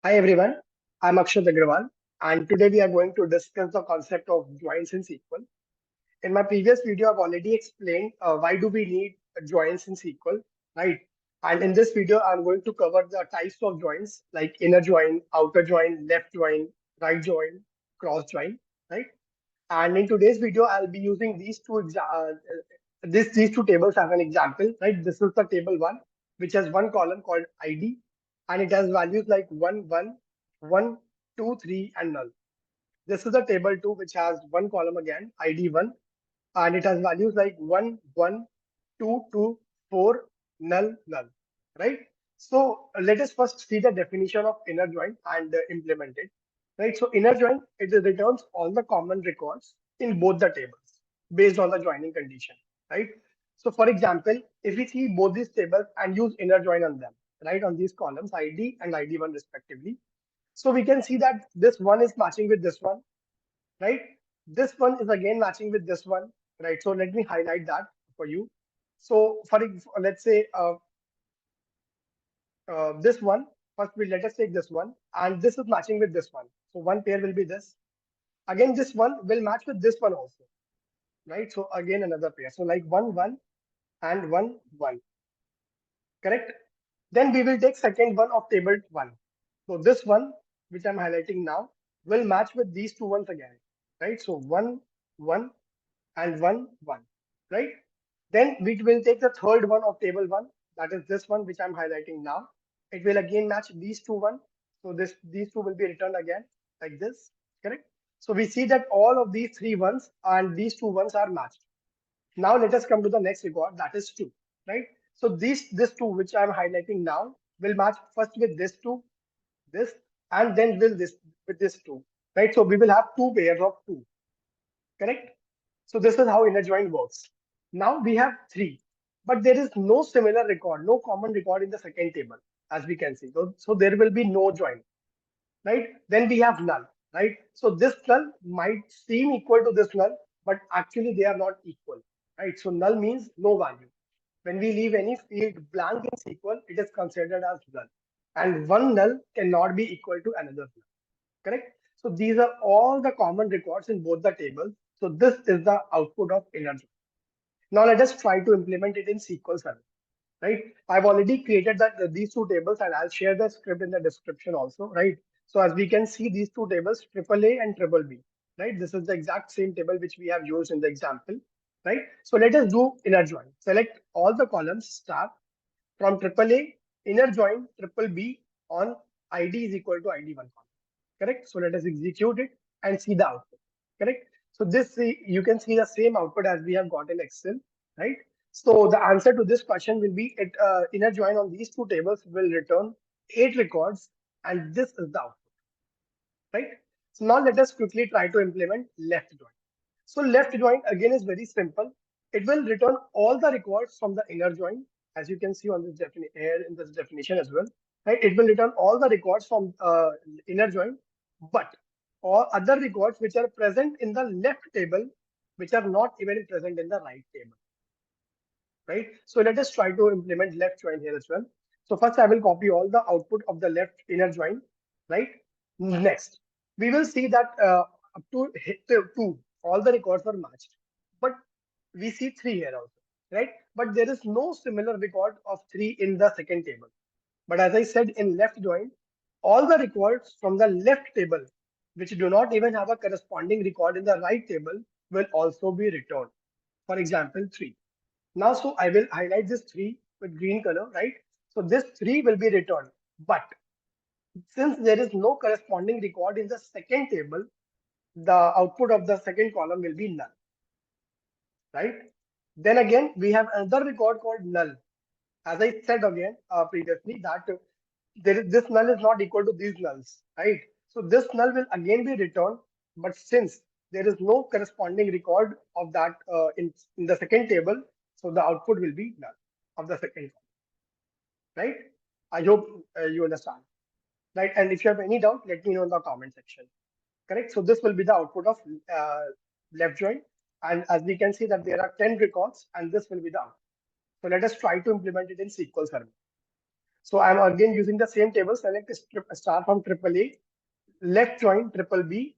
Hi everyone, I'm Akshat Agrawal, and today we are going to discuss the concept of joins in SQL. In my previous video, I've already explained why do we need joins in SQL, right? And in this video, I'm going to cover the types of joins like inner join, outer join, left join, right join, cross join, right? And in today's video, I'll be using these two tables as an example, right? This is the table one, which has one column called ID, and it has values like 1, 2, 3, and null. This is the table two, which has one column again, ID one, and it has values like 1, 1, 2, 2, 4, null, null, right? So let us first see the definition of inner join and implement it, right? So inner join, it returns all the common records in both the tables based on the joining condition, right? So for example, if we see both these tables and use inner join on them, right, on these columns, ID and ID1 respectively, so we can see that this one is matching with this one, right? This one is again matching with this one, right? So let me highlight that for you. So let's say this one, first we let us take this one, and this is matching with this one. So one pair will be this. Again, this one will match with this one also, right? So again, another pair. So like 1, 1 and 1, 1, correct? Then we will take second one of table one. So this one, which I'm highlighting now, will match with these two ones again, right? So 1, 1 and 1, 1, right? Then we will take the third one of table one, that is this one, which I'm highlighting now. It will again match these two one. So these two will be returned again like this, correct? So we see that all of these three ones and these two ones are matched. Now let us come to the next record, that is two, right? So this two, which I'm highlighting now, will match first with this two, this, and then will this with this two, right? So we will have two pairs of two, correct? So this is how inner join works. Now we have three, but there is no similar record, no common record in the second table, as we can see. So there will be no join, right? Then we have null, right? So this null might seem equal to this null, but actually they are not equal, right? So null means no value. When we leave any field blank in SQL, it is considered as null. And one null cannot be equal to another null, correct? So these are all the common records in both the tables. So this is the output of inner join. Now let us try to implement it in SQL Server, right? I've already created these two tables, and I'll share the script in the description also, right? So as we can see, these two tables, triple A and triple B, right? This is the exact same table which we have used in the example, right? So let us do inner join. Select all the columns star from triple A, inner join triple B on ID is equal to ID1 column, correct? So let us execute it and see the output, correct? So you can see the same output as we have got in Excel, right? So the answer to this question will be inner join on these two tables will return 8 records, and this is the output, right? So now let us quickly try to implement left join. So left join again is very simple. It will return all the records from the inner join, as you can see on this here in this definition as well, right? It will return all the records from inner join, but all other records which are present in the left table, which are not even present in the right table, right? So let us try to implement left join here as well. So first I will copy all the output of the left inner join, right? Next, we will see that up to hit two, all the records were matched, but we see three here also, right? But there is no similar record of three in the second table. But as I said in left join, all the records from the left table, which do not even have a corresponding record in the right table, will also be returned. For example, 3. Now, so I will highlight this 3 with green color, right? So this 3 will be returned. But since there is no corresponding record in the second table, the output of the second column will be null, right? Then again, we have another record called null. As I said again previously, that this null is not equal to these nulls, right? So this null will again be returned, but since there is no corresponding record of that in the second table, so the output will be null of the second column, right? I hope you understand, right? And if you have any doubt, let me know in the comment section, correct? So this will be the output of left join. And as we can see that there are 10 records, and this will be the output. So let us try to implement it in SQL Server. So I'm again using the same table, select star from AAA, left join triple B,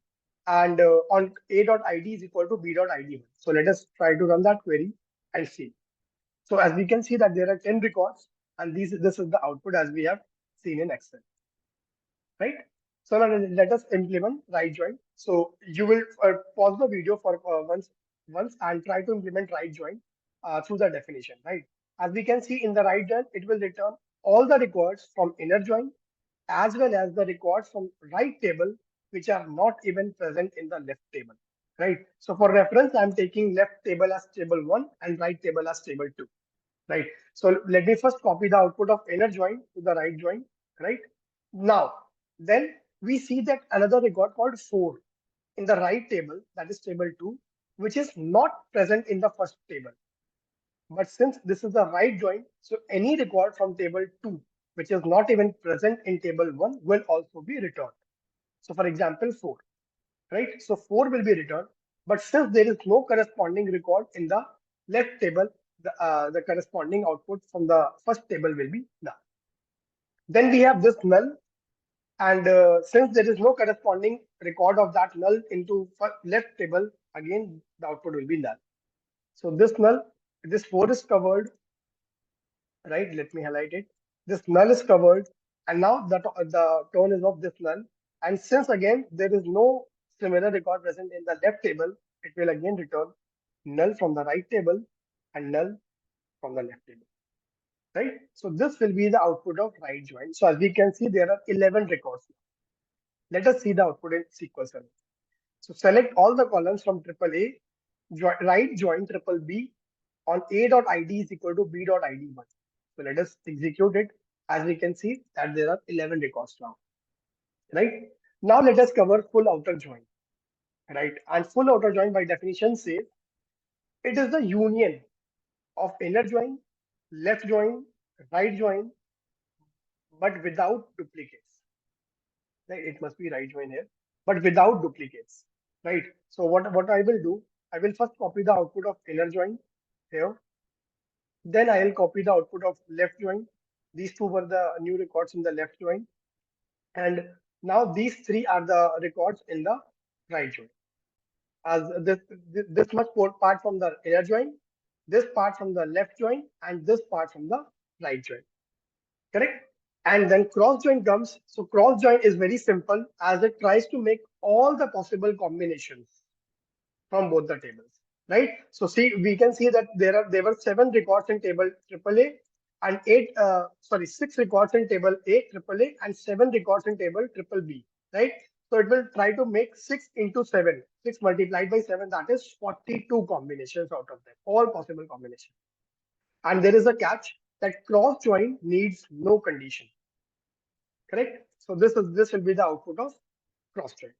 and on A.id is equal to B.id. So let us try to run that query and see. So as we can see that there are 10 records, and this is the output as we have seen in Excel, right? So now let us implement right join. So you will pause the video for once and try to implement right join through the definition, right? As we can see in the right join, it will return all the records from inner join as well as the records from right table which are not even present in the left table, right? So for reference, I'm taking left table as table 1 and right table as table 2, right? So let me first copy the output of inner join to the right join, right? Now, then we see that another record called 4 in the right table, that is table 2, which is not present in the first table. But since this is the right join, so any record from table 2, which is not even present in table 1, will also be returned. So for example, 4, right? So 4 will be returned. But since there is no corresponding record in the left table, the corresponding output from the first table will be null. Then we have this null. And since there is no corresponding record of that null into left table, again, the output will be null. So this null, this 4 is covered, right? Let me highlight it. This null is covered, and now the tone is of this null. And since again there is no similar record present in the left table, it will again return null from the right table and null from the left table, right? So this will be the output of right join. So as we can see, there are 11 records. Let us see the output in SQL Server. So select all the columns from AAA, right join triple B on A.id is equal to B.id1. So let us execute it. As we can see that there are 11 records now, right? Now let us cover full outer join, right? And full outer join by definition says it is the union of inner join, left join, right join, but without duplicates. Right? It must be right join here, but without duplicates, right? So what I will do, I will first copy the output of inner join here. Then I will copy the output of left join. These two were the new records in the left join. And now these three are the records in the right join. As this much part from the inner join, this part from the left join, and this part from the right join. Correct? And then cross join comes. So cross join is very simple as it tries to make all the possible combinations from both the tables, right? So see, we can see that there were 7 records in table AAA and 6 records in table AAA and 7 records in table triple B, right? So it will try to make 6 into 7, 6 multiplied by 7, that is 42 combinations out of them, all possible combinations. And there is a catch that cross join needs no condition, correct? So this will be the output of cross join.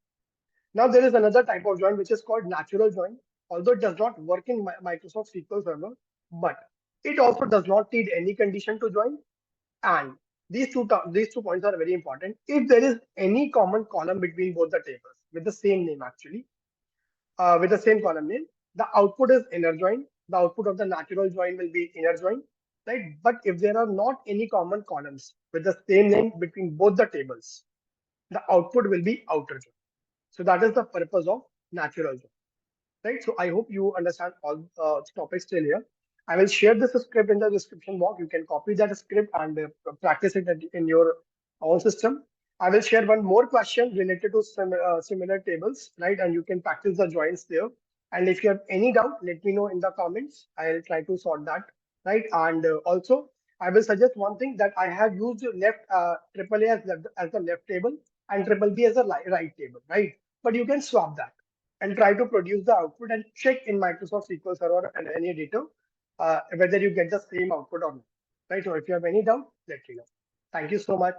Now there is another type of join which is called natural join. Although it does not work in Microsoft SQL Server, but it also does not need any condition to join. And these two points are very important. If there is any common column between both the tables with the same name actually, with the same column name, the output is inner join. The output of the natural join will be inner join, right? But if there are not any common columns with the same name between both the tables, the output will be outer join. So that is the purpose of natural join, right? So I hope you understand all topics till here. I will share this script in the description box. You can copy that script and practice it in your own system. I will share one more question related to similar tables, right? And you can practice the joins there. And if you have any doubt, let me know in the comments. I'll try to sort that, right? And also, I will suggest one thing that I have used left AAA as the left table and triple B as the right table, right? But you can swap that and try to produce the output and check in Microsoft SQL Server and any editor whether you get the same output or not. Right. So if you have any doubt, let me know. Thank you so much.